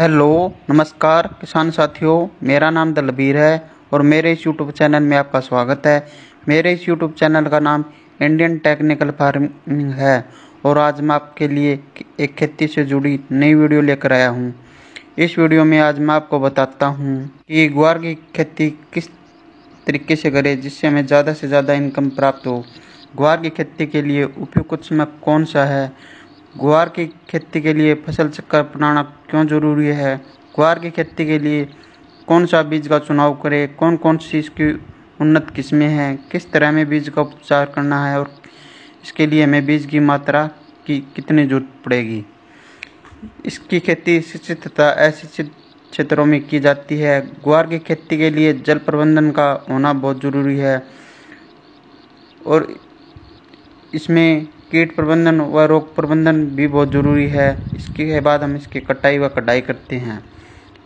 Hello नमस्कार किसान साथियों, मेरा नाम दलबीर है और मेरे इस यूट्यूब चैनल में आपका स्वागत है। मेरे इस यूट्यूब चैनल का नाम इंडियन टेक्निकल फार्मिंग है और आज मैं आपके लिए एक खेती से जुड़ी नई वीडियो लेकर आया हूं। इस वीडियो में आज मैं आपको बताता हूं कि ग्वार की खेती किस तरीके से करें जिससे हमें ज़्यादा से ज़्यादा इनकम प्राप्त हो। ग्वार की खेती के लिए उपयुक्त समय कौन सा है, ग्वार की खेती के लिए फसल चक्र अपनाना क्यों जरूरी है, ग्वार की खेती के लिए कौन सा बीज का चुनाव करें, कौन कौन सी इसकी उन्नत किस्में हैं, किस तरह में बीज का उपचार करना है और इसके लिए हमें बीज की मात्रा की कितनी जरूरत पड़ेगी। इसकी खेती सिंचित तथा असिंचित क्षेत्रों में की जाती है। ग्वार की खेती के लिए जल प्रबंधन का होना बहुत ज़रूरी है और इसमें कीट प्रबंधन व रोग प्रबंधन भी बहुत ज़रूरी है। इसके बाद हम इसकी कटाई व कटाई करते हैं।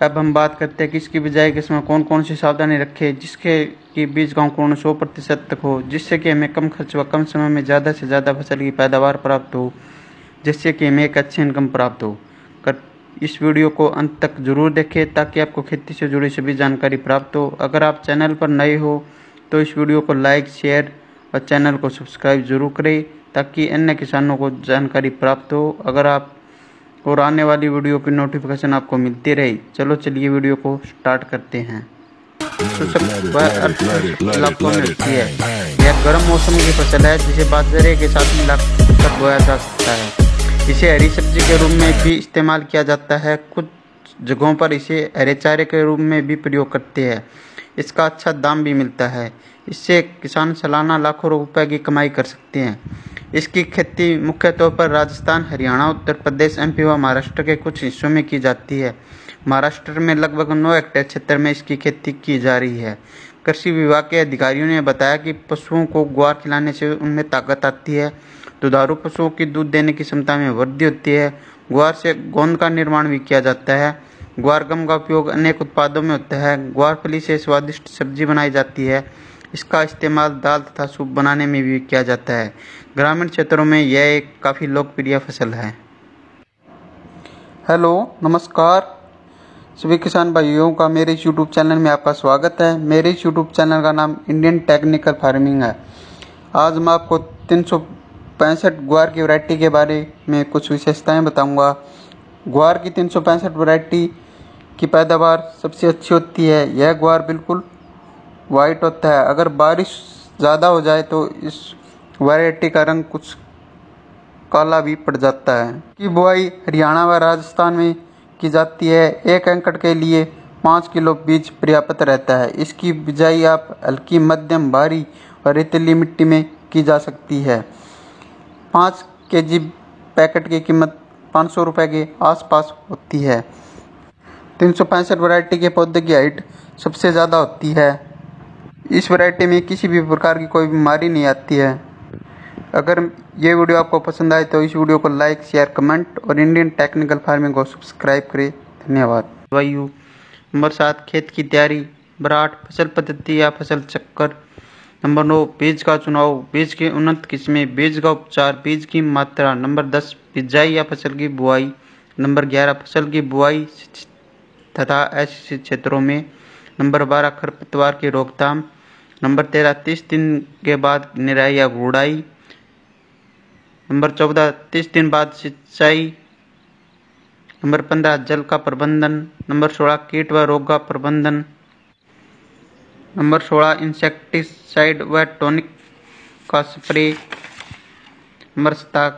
अब हम बात करते हैं कि इसकी बिजाई के समय कौन कौन सी सावधानी रखें जिसके कि बीज का अंकुरण 100% तक हो, जिससे कि हमें कम खर्च व कम समय में ज़्यादा से ज़्यादा फसल की पैदावार प्राप्त हो, जिससे कि हमें एक अच्छी इनकम प्राप्त हो। इस वीडियो को अंत तक जरूर देखें ताकि आपको खेती से जुड़ी सभी जानकारी प्राप्त हो। अगर आप चैनल पर नए हो तो इस वीडियो को लाइक, शेयर और चैनल को सब्सक्राइब जरूर करें ताकि अन्य किसानों को जानकारी प्राप्त हो अगर आप और आने वाली वीडियो की नोटिफिकेशन आपको मिलती रहे। चलो चलिए वीडियो को स्टार्ट करते हैं। तो सब इलाकों में होती है। यह गर्म मौसम की फसल है जिसे बाजरे के साथ मिलाकर बोया जा सकता है। इसे हरी सब्जी के रूप में भी इस्तेमाल किया जाता है। कुछ जगहों पर इसे हरे चारे के रूप में भी प्रयोग करते हैं। इसका अच्छा दाम भी मिलता है। इससे किसान सालाना लाखों रुपए की कमाई कर सकते हैं। इसकी खेती मुख्य तौर पर राजस्थान, हरियाणा, उत्तर प्रदेश, एमपी व महाराष्ट्र के कुछ हिस्सों में की जाती है। महाराष्ट्र में लगभग 9 हेक्टेयर क्षेत्र में इसकी खेती की जा रही है। कृषि विभाग के अधिकारियों ने बताया कि पशुओं को ग्वार खिलाने से उनमें ताकत आती है, दुधारू पशुओं की दूध देने की क्षमता में वृद्धि होती है। ग्वार से गोंद का निर्माण भी किया जाता है। ग्वार गम का उपयोग अनेक उत्पादों में होता है। ग्वार फली से स्वादिष्ट सब्जी बनाई जाती है। इसका इस्तेमाल दाल तथा सूप बनाने में भी किया जाता है। ग्रामीण क्षेत्रों में यह एक काफ़ी लोकप्रिय फसल है। हेलो नमस्कार सभी किसान भाइयों का मेरे इस यूट्यूब चैनल में आपका स्वागत है। मेरे इस यूट्यूब चैनल का नाम इंडियन टेक्निकल फार्मिंग है। आज मैं आपको 365 ग्वार की वैरायटी के बारे में कुछ विशेषताएं बताऊंगा। ग्वार की 365 वैरायटी की पैदावार सबसे अच्छी होती है। यह ग्वार बिल्कुल वाइट होता है। अगर बारिश ज़्यादा हो जाए तो इस वैरायटी का रंग कुछ काला भी पड़ जाता है। की बुआई हरियाणा व राजस्थान में की जाती है। 1 एकड़ के लिए 5 किलो बीज पर्याप्त रहता है। इसकी बिजाई आप हल्की, मध्यम, भारी और रेतीली मिट्टी में की जा सकती है। 5 केजी पैकेट की कीमत 500 रुपये के आसपास होती है। 365 वैरायटी के पौधे की हाइट सबसे ज़्यादा होती है। इस वैरायटी में किसी भी प्रकार की कोई बीमारी नहीं आती है। अगर ये वीडियो आपको पसंद आए तो इस वीडियो को लाइक, शेयर, कमेंट और इंडियन टेक्निकल फार्मिंग को सब्सक्राइब करें। धन्यवाद। वायु नंबर 7 खेत की तैयारी। नंबर 8 फसल पद्धति या फसल चक्कर। नंबर 9 बीज का चुनाव, बीज की उन्नत किस्में, बीज का उपचार, बीज की मात्रा। नंबर 10 बिजाई या फसल की बुआई। नंबर 11 फसल की बुआई तथा असिंचित क्षेत्रों में। नंबर 12 खरपतवार की रोकथाम। नंबर 13 30 दिन के बाद निराई या गुड़ाई। नंबर 14 30 दिन बाद सिंचाई। नंबर 15 जल का प्रबंधन। नंबर 16 कीट व रोग का प्रबंधन। नंबर 16 इंसेक्टिसाइड व टॉनिक का स्प्रे। नंबर 17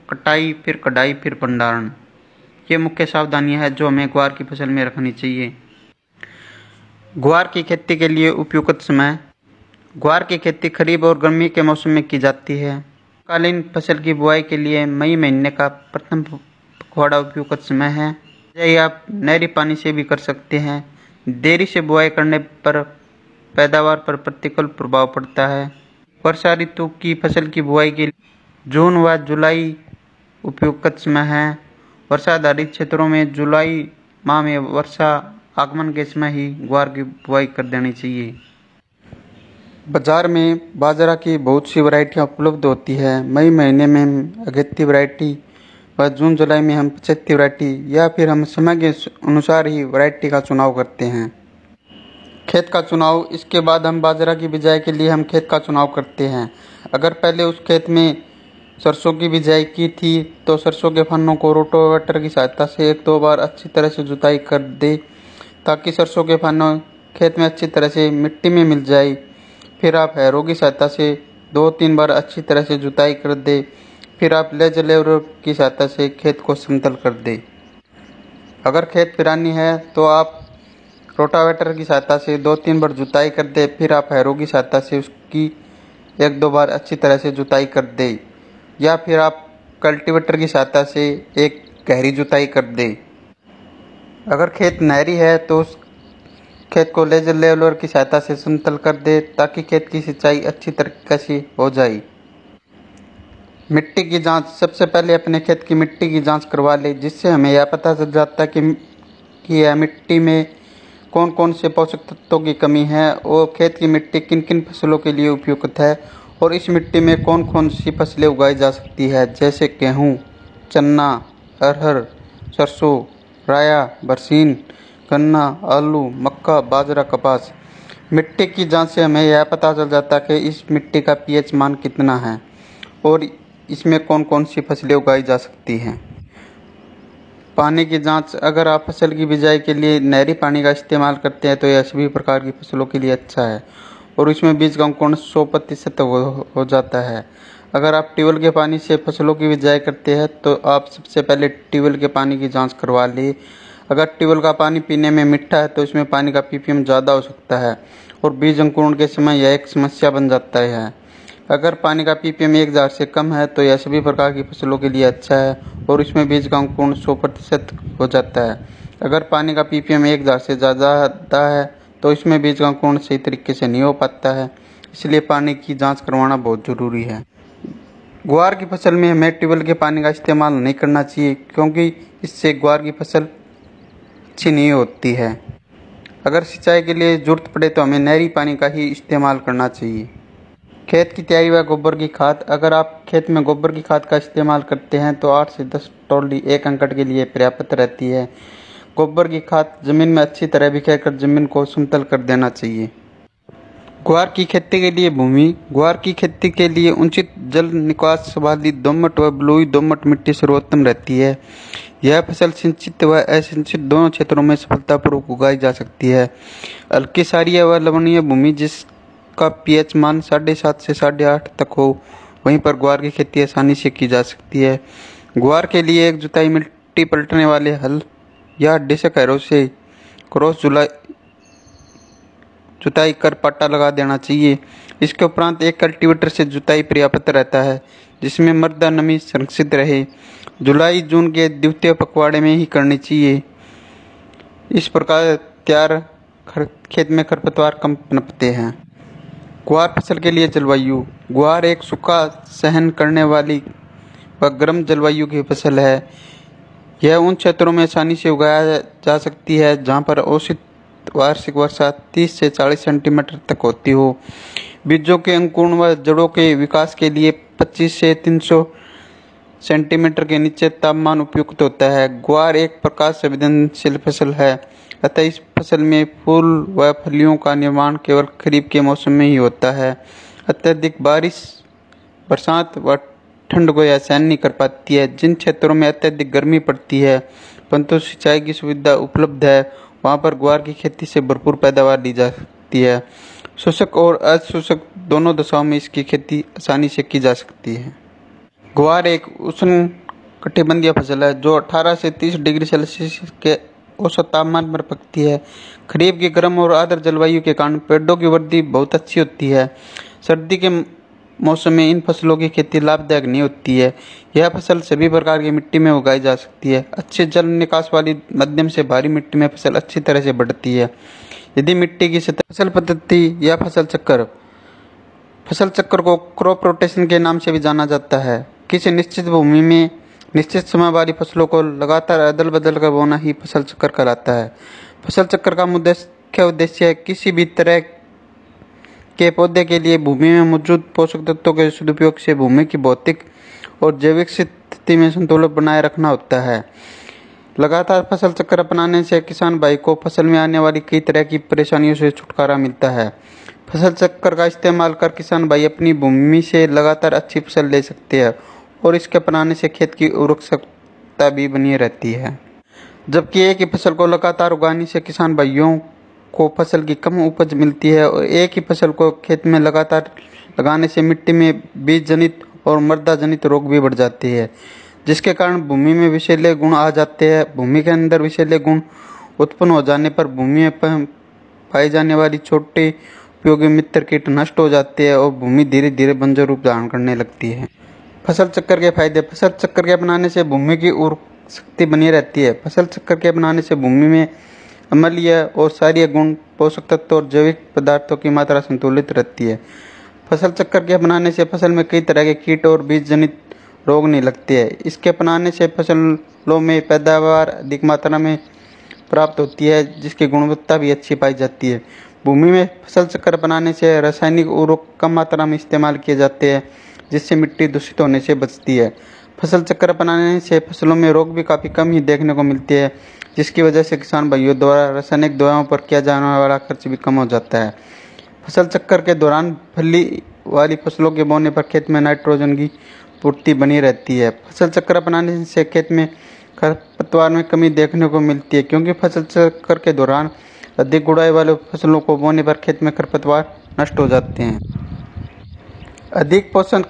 कटाई, फिर कढ़ाई, फिर भंडारण। ये मुख्य सावधानियां हैं जो हमें ग्वार की फसल में रखनी चाहिए। ग्वार की खेती के लिए उपयुक्त समय। ग्वार की खेती खरीफ और गर्मी के मौसम में की जाती है। कालीन फसल की बुआई के लिए मई महीने का प्रथम पखवाड़ा उपयुक्त समय है। यही आप नहरी पानी से भी कर सकते हैं। देरी से बुआई करने पर पैदावार पर प्रतिकूल प्रभाव पड़ता है। वर्षा ऋतु की फसल की बुआई के लिए जून व जुलाई उपयुक्त समय है। वर्षा आधारित क्षेत्रों में जुलाई माह में वर्षा आगमन के समय ही ग्वार की बुआई कर देनी चाहिए। बाजार में बाजरा की बहुत सी वैरायटियाँ उपलब्ध होती है। मई महीने में अगेती वैरायटी व जून जुलाई में हम 75 वैरायटी या फिर हम समय के अनुसार ही वैरायटी का चुनाव करते हैं। खेत का चुनाव, इसके बाद हम बाजरा की बिजाई के लिए हम खेत का चुनाव करते हैं। अगर पहले उस खेत में सरसों की बिजाई की थी तो सरसों के फन्नों को रोटावेटर की सहायता से 1-2 बार अच्छी तरह से जुताई कर दे ताकि सरसों के फन्नों खेत में अच्छी तरह से मिट्टी में मिल जाए। फिर आप हैरों की सहायता से 2-3 बार अच्छी तरह से जुताई कर दे। फिर आप लेजर लेवलर की सहायता से खेत को समतल कर दे। अगर खेत पिरानी है तो आप रोटावेटर की सहायता से 2-3 बार जुताई कर दे। फिर आप हैरों की सहायता से उसकी 1-2 बार अच्छी तरह से जुताई कर दे या फिर आप कल्टीवेटर की सहायता से एक गहरी जुताई कर दे। अगर खेत नहरी है तो उस खेत को लेजर लेवलर की सहायता से समतल कर दे ताकि खेत की सिंचाई अच्छी तरीके से हो जाए। मिट्टी की जांच, सबसे पहले अपने खेत की मिट्टी की जांच करवा ले, जिससे हमें यह पता चल जाता है कि यह मिट्टी में कौन कौन से पोषक तत्वों की कमी है और खेत की मिट्टी किन किन फसलों के लिए उपयुक्त है और इस मिट्टी में कौन कौन सी फसलें उगाई जा सकती है, जैसे गेहूँ, चना, अरहर, सरसों, राया, बरसीन, गन्ना, आलू, मक्का, बाजरा, कपास। मिट्टी की जांच से हमें यह पता चल जाता है कि इस मिट्टी का पीएच मान कितना है और इसमें कौन कौन सी फसलें उगाई जा सकती हैं। पानी की जांच, अगर आप फसल की बिजाई के लिए नहरी पानी का इस्तेमाल करते हैं तो यह सभी प्रकार की फसलों के लिए अच्छा है और इसमें बीज का अंकुरण 100% हो जाता है। अगर आप ट्यूबवेल के पानी से फसलों की बिजाई करते हैं तो आप सबसे पहले ट्यूबवेल के पानी की जांच करवा लें। अगर ट्यूबवेल का पानी पीने में मीठा है तो इसमें पानी का पीपीएम ज़्यादा हो सकता है और बीज अंकुरण के समय यह एक समस्या बन जाता है। अगर पानी का पीपीएम 1000 से कम है तो यह सभी प्रकार की फसलों के लिए अच्छा है और इसमें बीज का अंकुरण 100% हो जाता है। अगर पानी का पीपीएम 1000 से ज़्यादा है तो इसमें बीज का अंकुरण सही तरीके से नहीं हो पाता है, इसलिए पानी की जांच करवाना बहुत ज़रूरी है। ग्वार की फसल में हमें ट्यूबवेल के पानी का इस्तेमाल नहीं करना चाहिए क्योंकि इससे ग्वार की फसल अच्छी नहीं होती है। अगर सिंचाई के लिए ज़रूरत पड़े तो हमें नहरी पानी का ही इस्तेमाल करना चाहिए। खेत की तैयारी व गोबर की खाद, अगर आप खेत में गोबर की खाद का इस्तेमाल करते हैं तो 8 से 10 टोली 1 एकड़ के लिए पर्याप्त रहती है। गोबर की खाद जमीन में अच्छी तरह बिखेरकर जमीन को समतल कर देना चाहिए। ग्वार की खेती के लिए भूमि, ग्वार की खेती के लिए उचित जल निकास वाली दोमट व बलुई दोमट मिट्टी सर्वोत्तम रहती है। यह फसल सिंचित व असिंचित दोनों क्षेत्रों में सफलतापूर्वक उगाई जा सकती है। हल्की क्षारीय व लवणीय भूमि जिसका पीएच मान 7.5 से 8.5 तक हो, वहीं पर ग्वार की खेती आसानी से की जा सकती है। ग्वार के लिए एक जुताई मिट्टी पलटने वाले हल या डिस्क हैरो से क्रॉस जुताई कर पट्टा लगा देना चाहिए। इसके उपरांत एक कल्टीवेटर से जुताई पर्याप्त रहता है जिसमें मृदा नमी संरक्षित रहे। जुलाई जून के द्वितीय पखवाड़े में ही करनी चाहिए। इस प्रकार तैयार खेत में खरपतवार कम पनपते हैं। ग्वार फसल के लिए जलवायु, ग्वार एक सूखा सहन करने वाली व गर्म जलवायु की फसल है। यह उन क्षेत्रों में आसानी से उगाया जा सकती है जहाँ पर औसत वार्षिक वर्षा 30 से 40 सेंटीमीटर तक होती हो। बीजों के अंकुरण व जड़ों के विकास के लिए 25 से 300 सेंटीमीटर के नीचे तापमान उपयुक्त होता है। ग्वार एक प्रकाश संवेदनशील फसल है, अतः इस फसल में फूल व फलियों का निर्माण केवल खरीफ के मौसम में ही होता है। अत्यधिक बारिश, बरसात व ठंड को यह सहन नहीं कर पाती है। जिन क्षेत्रों में अत्यधिक गर्मी पड़ती है परंतु सिंचाई की सुविधा उपलब्ध है, वहाँ पर ग्वार की खेती से भरपूर पैदावार ली जा सकती है। शुष्क और अशुष्क दोनों दशाओं में इसकी खेती आसानी से की जा सकती है। ग्वार एक उष्ण कटिबंधीय फसल है जो 18 से 30 डिग्री सेल्सियस के औसत तापमान पर पकती है। खरीफ की गर्म और आर्द्र जलवायु के कारण पेड़ों की वृद्धि बहुत अच्छी होती है। सर्दी के मौसम में इन फसलों की खेती लाभदायक नहीं होती है। यह फसल सभी प्रकार की मिट्टी में उगाई जा सकती है। अच्छे जल निकास वाली मध्यम से भारी मिट्टी में फसल अच्छी तरह से बढ़ती है। यदि मिट्टी की सतह फसल पद्धति या फसल चक्र को क्रॉप रोटेशन के नाम से भी जाना जाता है। किसी निश्चित भूमि में निश्चित समय वाली फसलों को लगातार अदल बदल कर बोना ही फसल चक्र कहलाता है। फसल चक्र का मुख्य उद्देश्य किसी भी तरह के पौधे के लिए भूमि में मौजूद पोषक तत्वों के सदुपयोग से भूमि की भौतिक और जैविक स्थिति धरती में संतुलन बनाए रखना होता है। लगातार फसल चक्र अपनाने से किसान भाई को फसल में आने वाली कई तरह की परेशानियों से छुटकारा मिलता है। फसल चक्र का इस्तेमाल कर किसान भाई अपनी भूमि से लगातार अच्छी फसल ले सकते हैं और इसके अपनाने से खेत की उर्वरकता भी बनी रहती है। जबकि एक ही फसल को लगातार उगाने से किसान भाइयों को फसल की कम उपज मिलती है और एक ही फसल को खेत में लगातार लगाने से मिट्टी में बीज जनित और मृदा जनित रोग भी बढ़ जाते हैं, जिसके कारण भूमि में विषैले गुण आ जाते हैं। भूमि के अंदर विषैले गुण उत्पन्न हो जाने पर भूमि में पाई जाने वाली छोटे उपयोगी मित्र कीट नष्ट हो जाते हैं और भूमि धीरे धीरे बंजर रूप धारण करने लगती है। फसल चक्र के फायदे। फसल चक्र के अपनाने से भूमि की उर्वरक शक्ति बनी रहती है। फसल चक्र के अपनाने से भूमि में अम्लीय और क्षारीय गुण, पोषक तत्व और जैविक पदार्थों की मात्रा संतुलित रहती है। फसल चक्र के अपनाने से फसल में कई तरह के कीट और बीज जनित रोग नहीं लगते हैं। इसके अपनाने से फसलों में पैदावार अधिक मात्रा में प्राप्त होती है, जिसकी गुणवत्ता भी अच्छी पाई जाती है। भूमि में फसल चक्र अपनाने से रासायनिक उर्वरक कम मात्रा में इस्तेमाल किए जाते हैं, जिससे मिट्टी दूषित होने से बचती है। फसल चक्र अपनाने से फसलों में रोग भी काफ़ी कम ही देखने को मिलते हैं, जिसकी वजह से किसान भाइयों द्वारा रासायनिक दवाओं पर किया जाने वाला खर्च भी कम हो जाता है। फसल चक्र के दौरान फली वाली फसलों के बोने पर खेत में नाइट्रोजन की पूर्ति बनी रहती है। फसल चक्र अपनाने से खेत में खरपतवार में कमी देखने को मिलती है, क्योंकि फसल चक्र के दौरान अधिक गुड़ाई वाले फसलों को बोने पर खेत में खरपतवार नष्ट हो जाते हैं। अधिक पोषण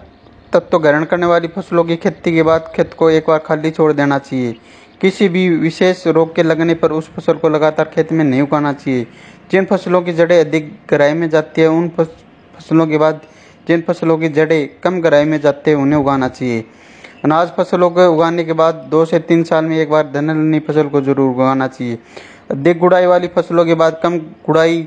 तत्व ग्रहण करने वाली फसलों की खेती के बाद खेत को एक बार खाली छोड़ देना चाहिए। किसी भी विशेष रोग के लगने पर उस फसल को लगातार खेत में नहीं उगाना चाहिए। जिन फसलों की जड़ें अधिक गहराई में जाती है, उन फसलों के बाद जिन फसलों की जड़ें कम गहराई में जाती है उन्हें उगाना चाहिए। अनाज फसलों को उगाने के बाद 2 से 3 साल में एक बार धनलनी फसल को जरूर उगाना चाहिए। अधिक गुड़ाई वाली फसलों के बाद कम गुड़ाई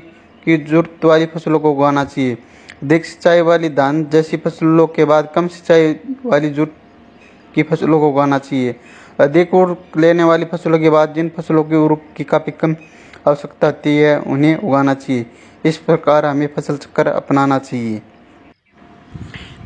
की जरूरत वाली फसलों को उगाना चाहिए। अधिक सिंचाई वाली धान जैसी फसलों के बाद कम सिंचाई वाली जरूरत की फसलों को उगाना चाहिए। अधिक उर्वरक लेने वाली फसलों के बाद जिन फसलों की उर्वरक की काफ़ी कम आवश्यकता होती है उन्हें उगाना चाहिए। इस प्रकार हमें फसल चक्र अपनाना चाहिए।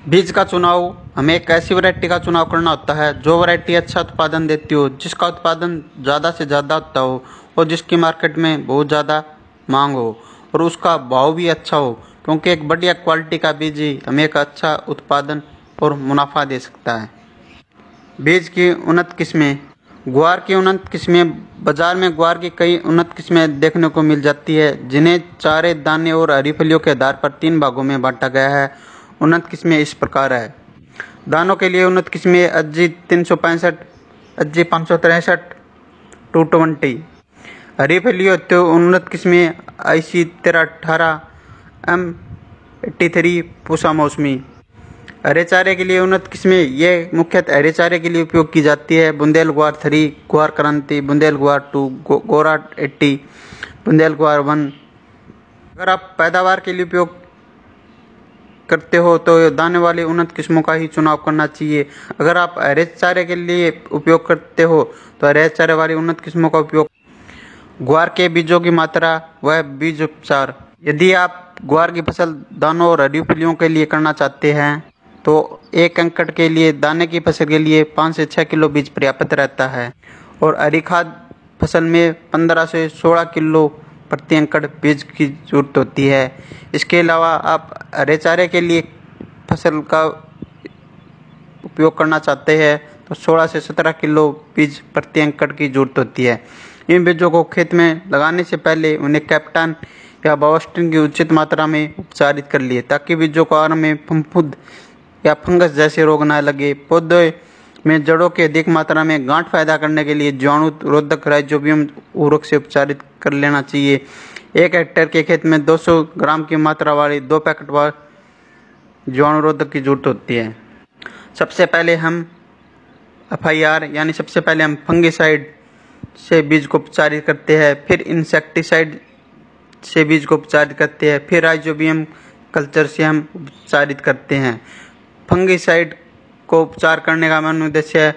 बीज का चुनाव। हमें एक ऐसी वैरायटी का चुनाव करना होता है जो वैरायटी अच्छा उत्पादन देती हो, जिसका उत्पादन ज़्यादा से ज़्यादा होता हो और जिसकी मार्केट में बहुत ज़्यादा मांग हो और उसका भाव भी अच्छा हो, क्योंकि एक बढ़िया क्वालिटी का बीज ही हमें एक अच्छा उत्पादन और मुनाफा दे सकता है। बीज की उन्नत किस्में। ग्वार की उन्नत किस्में। बाजार में ग्वार की कई उन्नत किस्में देखने को मिल जाती है, जिन्हें चारे, दाने और हरी फलियों के आधार पर 3 भागों में बांटा गया है। उन्नत किस्में इस प्रकार है। दानों के लिए उन्नत किस्में अज्जी 365, अज्जी 563, 220। हरी फलियों तो उन्नत किस्में IC 1318, M83, पूसा मौसमी। हरे चारे के लिए उन्नत किस्में ये मुख्यतः हरे चारे के लिए उपयोग की जाती है। बुंदेल ग्वार 3, ग्वार क्रांति, बुंदेल ग्वार 2, गोरा 80, बुंदेल ग्वार 1। अगर आप पैदावार के लिए उपयोग करते हो तो दाने वाली उन्नत किस्मों का ही चुनाव करना चाहिए। अगर आप हरे चारे के लिए उपयोग करते हो तो हरे चारे वाली उन्नत किस्मों का उपयोग। ग्वार के बीजों की मात्रा व बीज उपचार। यदि आप ग्वार की फसल दानों और हरी फलियों के लिए करना चाहते हैं तो 1 एकड़ के लिए दाने की फसल के लिए 5 से 6 किलो बीज पर्याप्त रहता है और हरी खाद फसल में 15 से 16 किलो प्रति एकड़ बीज की जरूरत होती है। इसके अलावा आप हरे चारे के लिए फसल का उपयोग करना चाहते हैं तो 16 से 17 किलो बीज प्रति एकड़ की जरूरत होती है। इन बीजों को खेत में लगाने से पहले उन्हें कैप्टन या बावस्टिन की उचित मात्रा में उपचारित कर लिए, ताकि बीजों को आरंभ में फफूंद या फंगस जैसे रोग न लगे। पौधे में जड़ों की अधिक मात्रा में गांठ पैदा करने के लिए जीवाणु रोधक राइजोबियम उर्वरक से उपचारित कर लेना चाहिए। 1 हेक्टेयर के खेत में 200 ग्राम की मात्रा वाली 2 पैकेट वार जीवाणु रोधक की जरूरत होती है। सबसे पहले हम FIR यानी सबसे पहले हम फंगिसाइड से बीज को उपचारित करते हैं, फिर इंसेक्टिसाइड से बीज को उपचारित करते हैं, फिर राइजोबियम कल्चर से हम उपचारित करते हैं। फंगिसाइड को उपचार करने का मुख्य उद्देश्य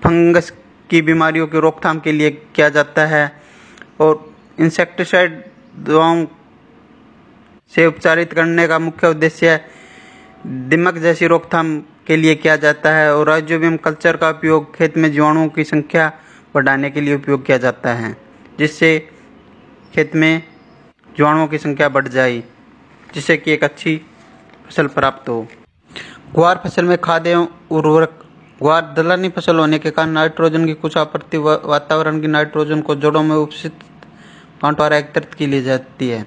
फंगस की बीमारियों की रोकथाम के लिए किया जाता है और इंसेक्टिसाइड दवाओं से उपचारित करने का मुख्य उद्देश्य दीमक जैसी रोकथाम के लिए किया जाता है और राइजोबियम कल्चर का उपयोग खेत में जीवाणुओं की संख्या बढ़ाने के लिए उपयोग किया जाता है, जिससे खेत में जीवाणुओं की संख्या बढ़ जाए, जिससे कि एक अच्छी फसल प्राप्त हो। ग्वार फसल में खाद एवं उर्वरक। ग्वार दलहनी फसल होने के कारण नाइट्रोजन की कुछ आपूर्ति वातावरण की नाइट्रोजन को जड़ों में उपस्थित पाउंड द्वारा एकत्रित की ली जाती है,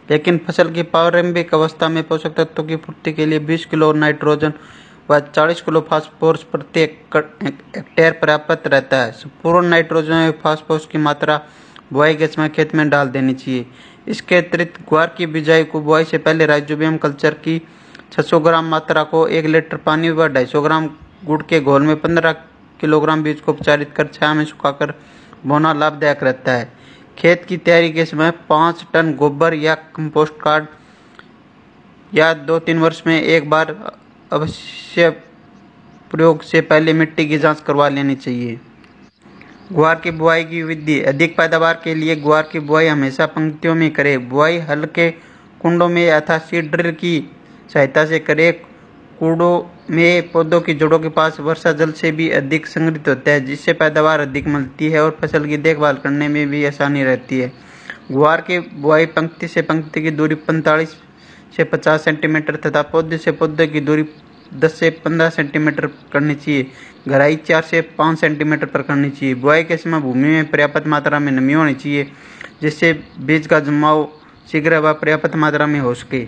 लेकिन फसल की प्रारंभिक अवस्था में पोषक तत्वों की पूर्ति के लिए 20 किलो नाइट्रोजन व 40 किलो फास्फोरस प्रति हेक्टेयर पर्याप्त रहता है। संपूर्ण नाइट्रोजन और फास्फोरस की मात्रा बुआई के समय खेत में डाल देनी चाहिए। इसके अतिरिक्त ग्वार की बिजाई को बुआई से पहले राइजोबियम कल्चर की 600 ग्राम मात्रा को 1 लीटर पानी व 250 ग्राम गुड़ के घोल में 15 किलोग्राम बीज को उपचारित कर छाया में सुखाकर बोना लाभदायक रहता है। खेत की तैयारी के समय 5 टन गोबर या कंपोस्ट खाद या 2-3 वर्ष में एक बार अवश्य प्रयोग से पहले मिट्टी की जांच करवा लेनी चाहिए। ग्वार की बुआई की विधि। अधिक पैदावार के लिए ग्वार की बुआई हमेशा पंक्तियों में करें। बुआई हल्के कुंडों में अथवा सीड ड्रिल की सहायता से करें। कुंडों में पौधों की जड़ों के पास वर्षा जल से भी अधिक संग्रहित होता है, जिससे पैदावार अधिक मिलती है और फसल की देखभाल करने में भी आसानी रहती है। ग्वार की बुआई पंक्ति से पंक्ति की दूरी 45 से 50 सेंटीमीटर तथा पौधे से पौधे की दूरी 10 से 15 सेंटीमीटर करनी चाहिए। गहराई 4 से 5 सेंटीमीटर पर करनी चाहिए। बुआई के समय भूमि में पर्याप्त मात्रा में नमी होनी चाहिए, जिससे बीज का जमाव शीघ्र व पर्याप्त मात्रा में हो सके।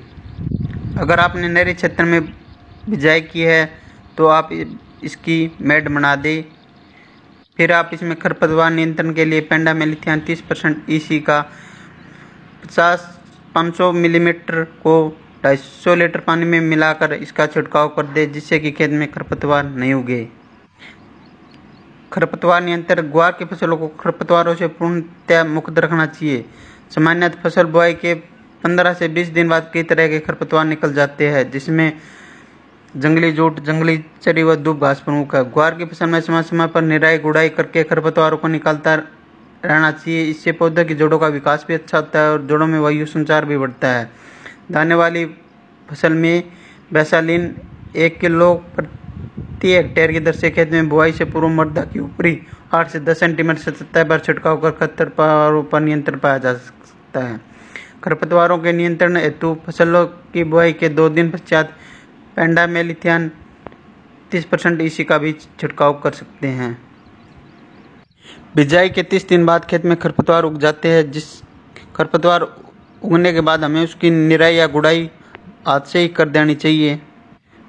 अगर आपने नहरी क्षेत्र में बिजाई की है तो आप इसकी मेड बना दें। फिर आप इसमें खरपतवार नियंत्रण के लिए पेंडामेलिथियान 30% EC का 500 मिलीमीटर को 250 लीटर पानी में मिलाकर इसका छिड़काव कर दें, जिससे कि खेत में खरपतवार नहीं उगे। खरपतवार नियंत्रण। ग्वार की फसलों को खरपतवारों से पूर्णतः मुक्त रखना चाहिए। सामान्यतः फसल बुआई के 15 से 20 दिन बाद कई तरह के खरपतवार निकल जाते हैं, जिसमें जंगली जूट, जंगली चरी व दूब घास प्रमुख है। ग्वार की फसल में समय समय पर निराई गुड़ाई करके खरपतवारों को निकालता रहना चाहिए। इससे पौधे की जड़ों का विकास भी अच्छा होता है और जड़ों में वायु संचार भी बढ़ता है। दाने वाली फसल में बैसालीन 1 किलो प्रति हेक्टेयर की दर से खेत में बुआई से पूर्व मृदा की ऊपरी 8 से 10 सेंटीमीटर सतह पर छिड़काव कर खरपतवारों पर नियंत्रण पाया जा सकता है। खरपतवारों के नियंत्रण हेतु फसलों की बुआई के 2 दिन पश्चात पेंडामेलिथियान 30% EC का भी छिड़काव कर सकते हैं। बिजाई के 30 दिन बाद खेत में खरपतवार उग जाते हैं। जिस खरपतवार उगने के बाद हमें उसकी निराई या गुड़ाई हाथ से ही कर देनी चाहिए।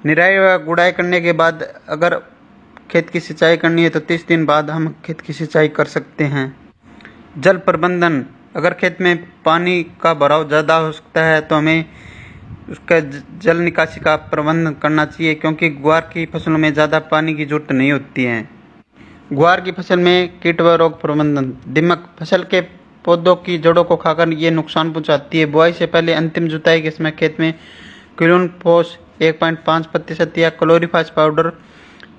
निराई व गुड़ाई करने के बाद अगर खेत की सिंचाई करनी है तो 30 दिन बाद हम खेत की सिंचाई कर सकते हैं। जल प्रबंधन। अगर खेत में पानी का भराव ज़्यादा हो सकता है तो हमें उसका जल निकासी का प्रबंध करना चाहिए, क्योंकि ग्वार की फसलों में ज़्यादा पानी की जरूरत नहीं होती है। ग्वार की फसल में कीट व रोग प्रबंधन। दीमक। फसल के पौधों की जड़ों को खाकर ये नुकसान पहुंचाती है। बुआई से पहले अंतिम जुताई के समय खेत में क्लोरोफोस 1.5% या क्लोरीफास पाउडर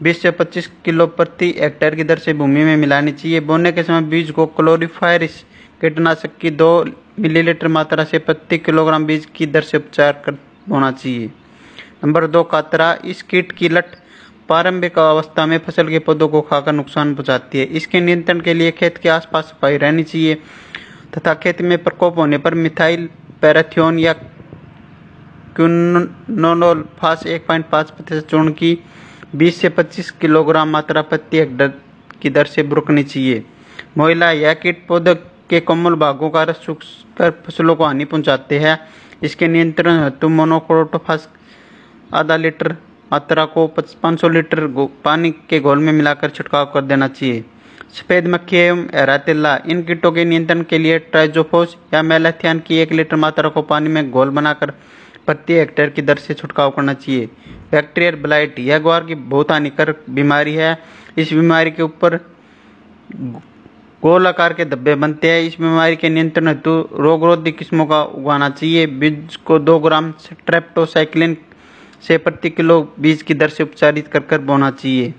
20 से 25 किलो प्रति हेक्टेयर की दर से भूमि में मिलानी चाहिए। बोने के समय बीज को क्लोरीफायरिस कीटनाशक की 2 मिलीलीटर मात्रा से प्रति किलोग्राम बीज की दर से उपचार कर बोना चाहिए। नंबर 2, कातरा। इस कीट की लट प्रारंभिक अवस्था में फसल के पौधों को खाकर नुकसान पहुंचाती है। इसके नियंत्रण के लिए खेत के आसपास सफाई रहनी चाहिए तथा खेत में प्रकोप होने पर मिथाइल पैराथियोन या क्विनोलोफास 1.5% चूर्ण की 20 से 25 किलोग्राम मात्रा प्रति हेक्टेयर की दर से बुरकनी चाहिए। मोइला। यह कीट पौधे के कोमल भागों का रस चूसकर फसलों को हानि पहुंचाते हैं। इसके नियंत्रण हेतु मोनोक्रोटोफास आधा लीटर मात्रा को 500 लीटर पानी के घोल में मिलाकर छिड़काव कर देना चाहिए। सफेद मक्खी एवं एरातिल्ला। इन कीटों के नियंत्रण के लिए ट्राइजोफोस या मेलाथियान की 1 लीटर मात्रा को पानी में घोल बनाकर प्रति हेक्टेयर की दर से छिड़काव करना चाहिए। Bacterial blight. यह ग्वार की बहुत हानिकारक बीमारी है। इस बीमारी के ऊपर गोल आकार के धब्बे बनते हैं। इस बीमारी के नियंत्रण हेतु रोगरोधी किस्मों का उगाना चाहिए। बीज को 2 ग्राम स्ट्रेप्टोसाइक्लिन से प्रति किलो बीज की दर से उपचारित कर बोना चाहिए।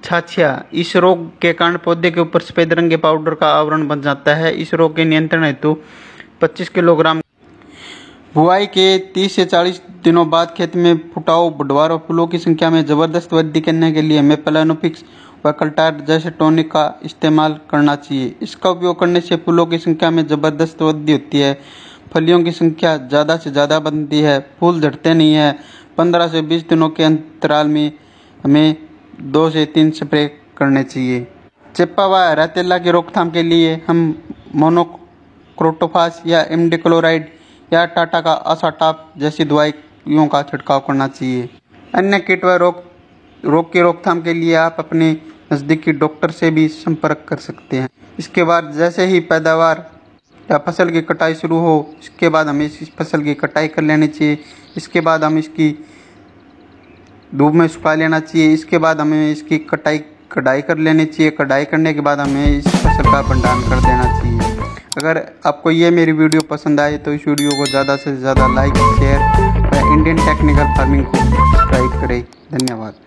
छाछिया। इस रोग के कारण पौधे के ऊपर सफेद रंग के पाउडर का आवरण बन जाता है। इस रोग के नियंत्रण हेतु 25 किलोग्राम बुआई के 30 से 40 दिनों बाद खेत में फुटाव, बुढ़वार और फूलों की संख्या में जबरदस्त वृद्धि करने के लिए हमें प्लानोफिक्स व कल्टार जैसे टॉनिक का इस्तेमाल करना चाहिए। इसका उपयोग करने से फूलों की संख्या में जबरदस्त वृद्धि होती है, फलियों की संख्या ज़्यादा से ज़्यादा बनती है, फूल झड़ते नहीं है। 15 से 20 दिनों के अंतराल में हमें 2 से 3 स्प्रे करने चाहिए। चिप्पा व हरा तेला की रोकथाम के लिए हम मोनोक्रोटोफास या इमिडाक्लोप्रिड या टाटा का असाटाप जैसी दवाइयों का छिड़काव करना चाहिए। अन्य कीट व रोग की रोकथाम के लिए आप अपने नज़दीकी डॉक्टर से भी संपर्क कर सकते हैं। इसके बाद जैसे ही पैदावार या फसल की कटाई शुरू हो, इसके बाद हमें इस फसल की कटाई कर लेनी चाहिए। इसके बाद हम इसकी धूप में सुखा लेना चाहिए। इसके बाद हमें इसकी कटाई कर लेनी चाहिए। कटाई करने के बाद हमें इस फसल का भंडारण कर देना चाहिए। अगर आपको ये मेरी वीडियो पसंद आए तो इस वीडियो को ज़्यादा से ज़्यादा लाइक, शेयर व इंडियन टेक्निकल फार्मिंग को सब्सक्राइब करें। धन्यवाद।